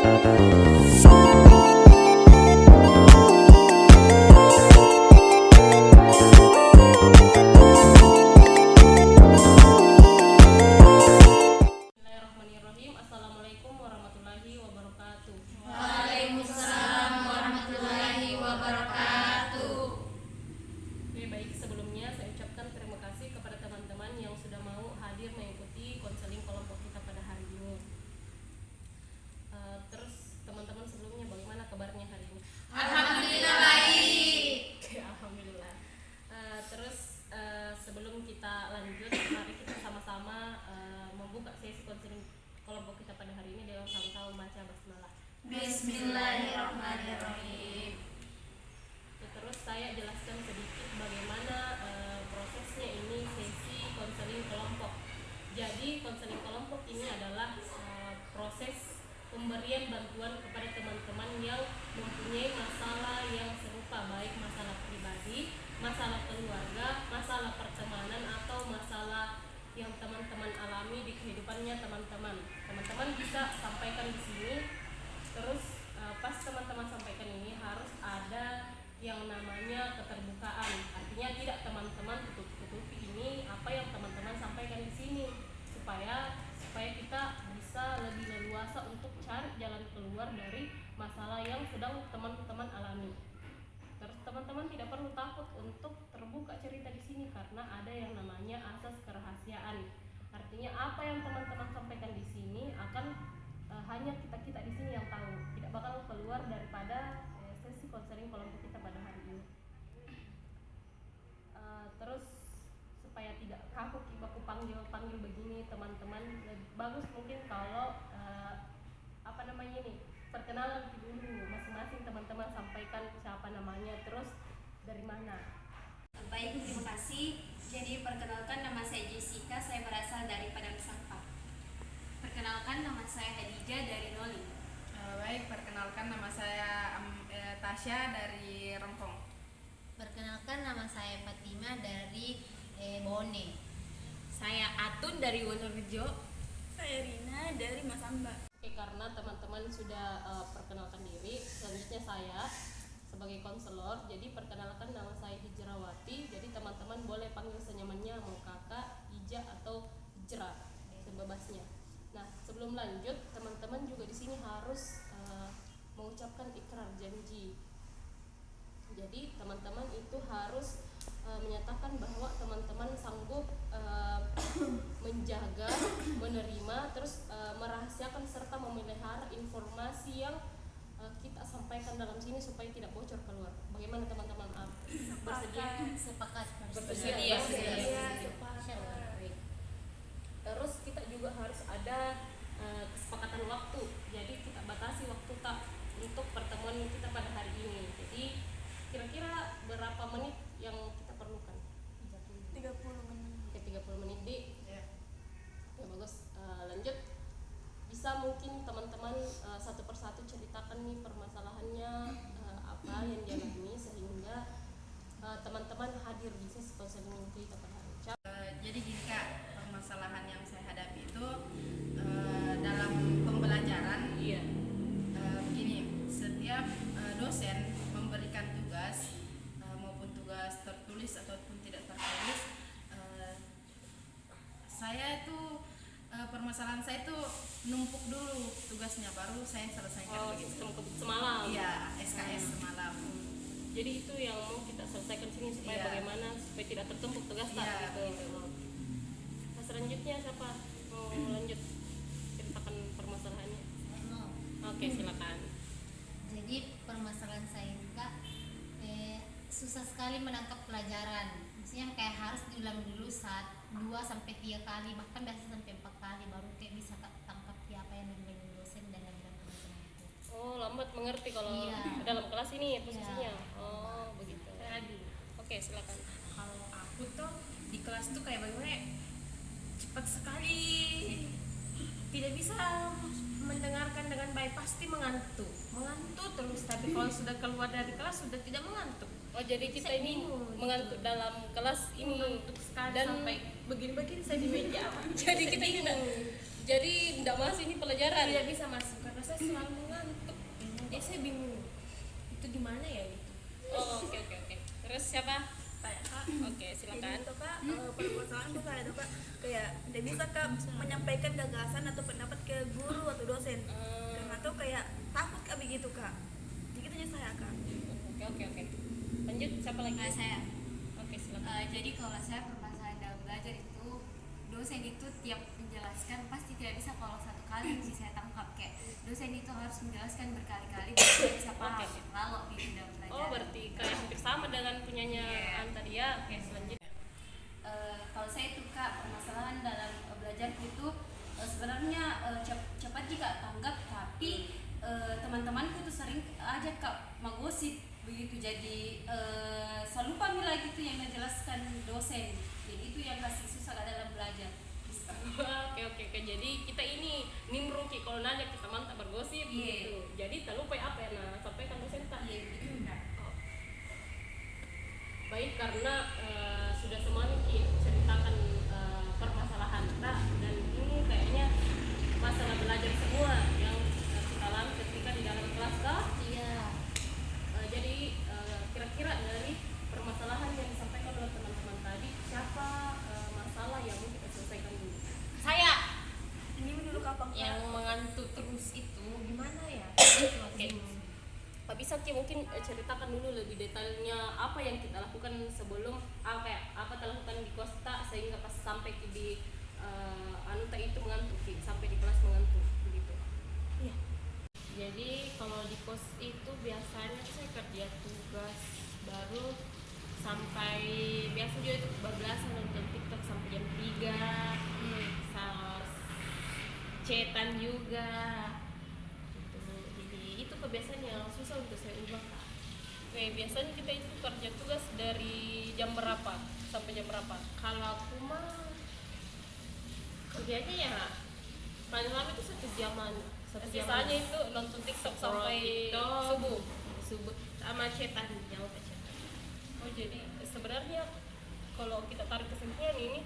Bismillahirrahmanirrahim. Assalamualaikum warahmatullahi wabarakatuh. Waalaikumsalam warahmatullahi wabarakatuh. Oke, baik, sebelumnya saya ucapkan terima kasih kepada teman-teman yang sudah mau hadir mengikuti konseling kelompok kita pada hari ini. Terus teman-teman sebelumnya bagaimana kabarnya hari ini? Alhamdulillah baik. Oke, alhamdulillah. Sebelum kita lanjut, mari kita sama-sama membuka sesi konseling kelompok kita pada hari ini dengan sama-sama membaca basmalah. Bismillahirrahmanirrahim. Terus saya jelaskan sedikit bagaimana prosesnya ini sesi konseling kelompok. Jadi konseling kelompok ini adalah proses pemberian bantuan kepada teman-teman yang mempunyai masalah yang serupa, baik masalah pribadi, masalah keluarga, masalah pertemanan, atau masalah yang teman-teman alami di kehidupannya teman-teman. Teman-teman bisa sampaikan di sini. Terus pas teman-teman sampaikan ini harus ada yang namanya keterbukaan. Artinya tidak teman-teman tutup-tutupi ini apa yang teman-teman sampaikan di sini, supaya kita bisa lebih leluasa untuk cari jalan keluar dari masalah yang sedang teman-teman alami. Terus teman-teman tidak perlu takut untuk terbuka cerita di sini karena ada yang namanya asas kerahasiaan. Artinya apa yang teman-teman sampaikan di sini akan hanya kita di sini yang tahu, tidak bakal keluar daripada sesi konseling kelompok kita pada hari ini. Terus supaya tidak kaku aku panggil begini teman-teman, bagus mungkin kalau perkenalan dulu masing-masing teman-teman, sampaikan siapa namanya, terus dari mana. Baik, terima kasih. Jadi perkenalkan, nama saya Jessica, saya berasal dari Padang Sampah. Perkenalkan, nama saya Hadijah dari Noli. Baik, perkenalkan nama saya Tasya dari Rempong. Perkenalkan, nama saya Fatima dari Bone. Saya Atun dari Wonorejo. Saya Rina dari Masamba. Oke, karena teman-teman sudah perkenalkan diri, selanjutnya saya sebagai konselor. Jadi perkenalkan, nama saya Hijrawati. Jadi teman-teman boleh panggil senyamannya, mau kakak, Ija atau Hijrah, sebebasnya. Nah, sebelum lanjut, teman-teman juga di sini harus mengucapkan ikrar janji. Jadi teman-teman itu harus menyatakan bahwa teman-teman sanggup menjaga, menerima, terus merahasiakan serta memelihara informasi yang kita sampaikan dalam sini supaya tidak bocor keluar. Bagaimana teman-teman? Bersedia? Sepakat. Bersedia. Sepakat. Terus kita juga harus ada kesepakatan waktu. Jadi kita batasi waktu untuk pertemuan kita pada hari ini. Jadi kira-kira berapa menit yang kita perlukan? 30 menit. Oke, 30 menit di. Ya. Oke, bagus. Lanjut. Bisa mungkin teman-teman satu persatu ceritakan nih permasalahannya apa yang dialami sehingga teman-teman hadir di sesi konseling kita pada hari ini. Jadi gini Kak, permasalahan yang saya hadapi itu dalam pembelajaran. Iya. Begini, setiap dosen memberikan tugas maupun tugas tertulis ataupun tidak tertulis, saya itu permasalahan saya itu numpuk dulu tugasnya baru saya selesaikan. Sistem semalam. Iya, SKS semalam. Jadi itu yang mau kita selesaikan sini supaya Iya. bagaimana supaya tidak tertumpuk tugas Iya, gitu. Nah, selanjutnya siapa mau lanjut ceritakan permasalahannya? Oke, silakan. Jadi permasalahan saya juga susah sekali menangkap pelajaran. Maksudnya kayak harus diulang dulu 2-3 kali, bahkan biasa sampai 4 kali baru kayak bisa tangkap apa yang dibilang dosen dan teman-teman itu. Oh, lambat mengerti kalau Iya. dalam kelas ini posisinya. Iya. Oh, begitu. Oke, silakan. Kalau aku tuh di kelas tuh kayak bagaimana, cepat sekali, tidak bisa mendengarkan dengan baik, pasti mengantuk terus. Tapi kalau sudah keluar dari kelas sudah tidak mengantuk. Oh, jadi kita Saya ini bingung, mengantuk dalam kelas ini Mengantuk sekali dan sampai begini-begini saya di meja. jadi kita ini Jadi tidak masuk ini pelajaran. Tidak bisa masuk karena saya selalu mengantuk. Jadi saya bingung itu gimana ya gitu. Oh, oke. Terus siapa? Saya kak. Oke, silakan. Jadi tuh kak, permasalahan tuh kayak tuh kak, kayak tidak bisa kak menyampaikan gagasan atau pendapat ke guru atau dosen. Karena tuh kayak takut kak begitu kak. Begitu aja saya kak. Oke. Lanjut, siapa lagi? Saya. Oke, silakan. Jadi kalau saya permasalahan dalam belajar itu, dosen itu tiap menjelaskan pasti tidak bisa kalau satu kali sih saya tangkap, kayak dosen itu harus menjelaskan berkali-kali biar saya bisa paham Oke. kalau di dalam belajar. Oh, berarti kayak hampir sama dengan punyanya Iya. tadi ya. Oke, selanjutnya. Kalau saya itu kak, permasalahan dalam belajar itu sebenarnya cepat jika tanggap, tapi teman-temanku tuh sering aja kak menggosip begitu, jadi selalu lupa lagi tuh yang menjelaskan dosen, jadi itu yang kasih susah kak dalam belajar. Oke. Jadi kita ini nimruki kalau nanya kita mantap bergosip Iya. gitu. Jadi tak lupa apa ya nah sampaikan dosen tak. Iya gitu kak. Baik, karena sudah semuanya ceritakan permasalahan kita dan ini kayaknya masalah belajar semua yang kita alami ketika di dalam kelas kah? Iya. Jadi kira-kira dari permasalahan yang disampaikan oleh teman-teman tadi siapa masalah yang mau kita selesaikan dulu? Saya Ini dulu kapan kak? yang mengantuk terus itu gimana ya? Oke. Pak bisa Ki mungkin ceritakan dulu lebih detailnya apa yang kita lakukan sebelum apa kita lakukan di Costa sehingga pas sampai di anuta itu mengantuk Ki, sampai di kelas mengantuk begitu. Iya. Jadi kalau di kos itu biasanya saya kerja tugas baru sampai biasa juga itu bablasan nonton TikTok sampai jam 3. Sama cetan juga. Gitu. Jadi itu kebiasaan yang susah untuk saya ubah Kak. Oke, biasanya kita itu kerja tugas dari jam berapa sampai jam berapa? Kalau aku mah kerjanya ya paling lama itu 1 jaman. Sisanya itu nonton TikTok sampai subuh sama cetan jauh ke cetan. Oh, jadi sebenarnya kalau kita tarik kesimpulan ini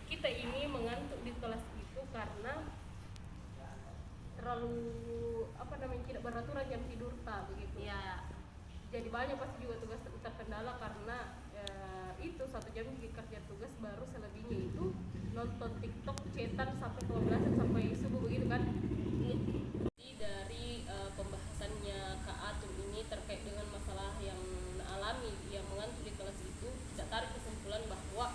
kita ini mengantuk di kelas itu karena terlalu tidak beraturan jam tidur begitu. Ya, Jadi banyak pasti juga tugas terkendala karena itu 1 jam kerja tugas baru selebihnya itu nonton TikTok cetan sampai 12 sampai subuh begitu kan. Jadi dari pembahasannya Kak Atun ini terkait dengan masalah yang alami yang mengantuk di kelas itu, kita tarik kesimpulan bahwa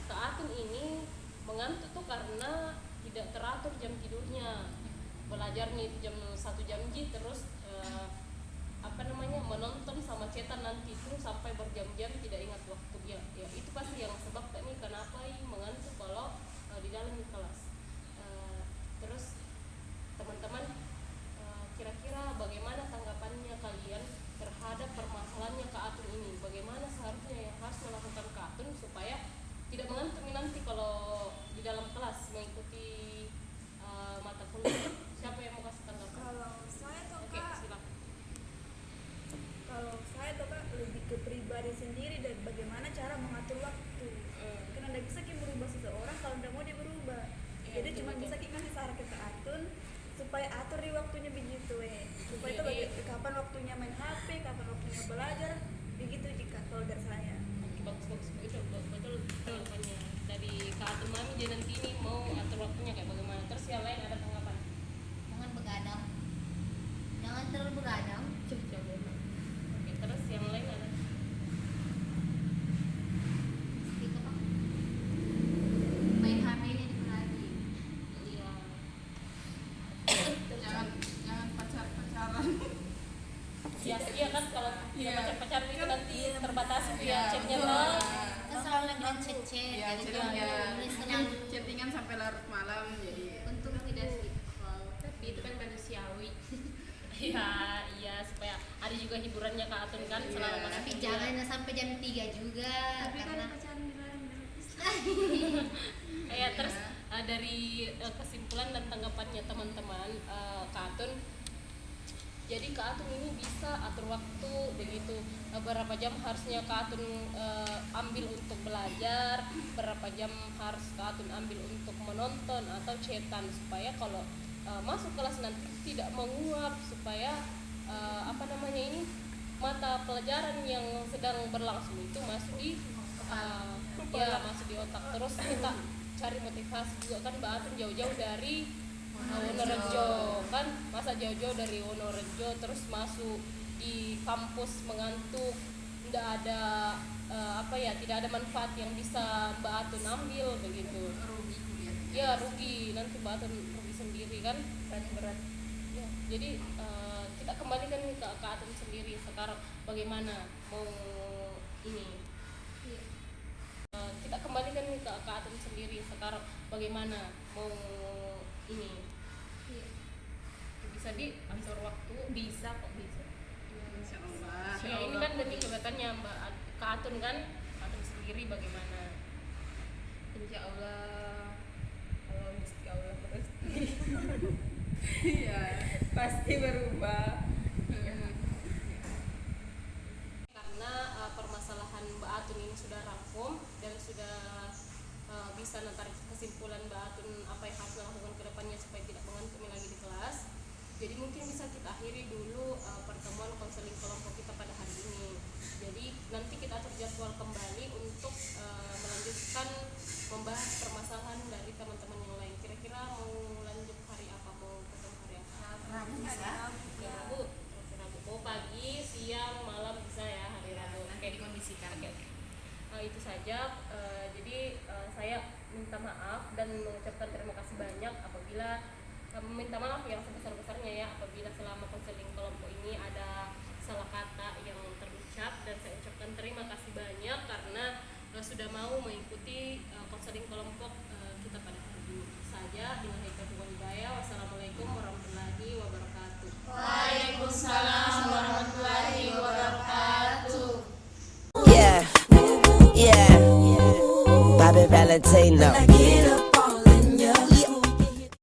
Kak Atun ini mengantuk tuh karena tidak teratur jam tidurnya, belajarnya itu jam 1 jam terus menonton sama cetan nanti itu sampai berjam-jam tidak ingat waktunya. Ya itu pasti yang sebab nih kenapa mengantuk kalau di dalam kelas. Terus teman-teman kira-kira bagaimana tanggapannya kalian terhadap permasalahannya Kak Atun ini? Bagaimana seharusnya yang harus melakukan Kak Atun supaya tidak mengantuk nanti kalau di dalam kelas mengikuti mata kuliah? Siapa yang mau kasih tanggapan? Kalau saya tuh Oke, kak, silakan. kalau saya tuh kak lebih ke pribadi sendiri dan bagaimana cara mengatur waktu. Karena tidak bisa kita berubah seseorang kalau tidak mau dia berubah. Iya, Jadi betul, cuma betul. bisa kita ngasih saran ke Kak Atun supaya atur di waktunya begitu supaya itu Jadi- kapan waktunya main HP, kapan waktunya belajar, begitu jika kalau dari saya. Bagus betul tanggapannya dari Kak Atun Mami. Dia nanti ini mau atur waktunya kayak bagaimana? Terus yang lain ada tanggapan? Jangan begadang. Jangan terlalu begadang. Oke, terus yang lain ada? Speak apa? Main HP-nya dikurangi. Iya. jangan pacaran. Iya kan kalau kita Iya. pacar-pacaran itu nanti Iya, terbatasi tuh ya Iya, chatnya betul. tuh. Kita selalu lagi dan chat-chat. Ya, jadi chatting ya. jangan selalu. Chattingan sampai larut malam jadi. Untung tidak speak call. tapi itu kan manusiawi. Iya supaya ada juga hiburannya Kak Atun kan selama Iya. masa Tapi kuliah. jangan sampai jam 3 juga. Tapi kan karena pacaran dilarang. Ya terus dari kesimpulan dan tanggapannya teman-teman Kak Atun Jadi Kak Atun ini bisa atur waktu begitu, berapa jam harusnya Kak Atun ambil untuk belajar, berapa jam harus Kak Atun ambil untuk menonton atau cetan, supaya kalau masuk kelas nanti tidak menguap, supaya mata pelajaran yang sedang berlangsung itu masuk di masuk di otak. Terus kita cari motivasi juga kan, Mbak Atun jauh-jauh dari Wonorejo kan, masa jauh-jauh dari Wonorejo terus masuk di kampus mengantuk, tidak ada tidak ada manfaat yang bisa Mbak Atun ambil begitu. Rugi kuliahnya. Ya rugi, nanti Mbak Atun rugi sendiri kan, berat. Ya, jadi kita kembalikan nih ke Kak Atun sendiri sekarang, bagaimana mau ini. Kita kembalikan nih ke Kak Atun sendiri sekarang, bagaimana mau ini. Bisa diatur waktu, bisa kok bisa. Insya Allah. Ya, ini kan demi kebebasannya Mbak Kak Atun kan, Kak Atun sendiri bagaimana. Insya Allah, kalau Gusti Allah terus Iya. pasti berubah. Karena permasalahan Mbak Atun ini sudah rampung dan sudah bisa nanti kesimpulan Mbak Atun apa yang harus dilakukan ke depannya supaya tidak mengantuk lagi di kelas. Jadi mungkin bisa kita akhiri dulu pertemuan konseling kelompok kita pada hari ini. Jadi nanti kita atur jadwal kembali untuk melanjutkan membahas permasalahan dari teman-teman yang lain. Kira-kira mau lanjut hari apa, mau ketemu hari apa? Rabu bisa. Rabu. Rabu. Mau pagi, siang, malam bisa ya hari Rabu. Nanti dikondisikan. Oke. Itu saja. Jadi saya minta maaf dan mengucapkan terima kasih banyak apabila minta maaf yang sebesar-besarnya ya apabila selama konseling kelompok ini ada salah kata yang terucap, dan saya ucapkan terima kasih banyak karena sudah mau mengikuti konseling kelompok kita pada hari ini. Saja, billahi taufiq wal hidayah. Wassalamualaikum warahmatullahi wabarakatuh. Waalaikumsalam warahmatullahi wabarakatuh. Yeah, yeah, Bobby Valentino.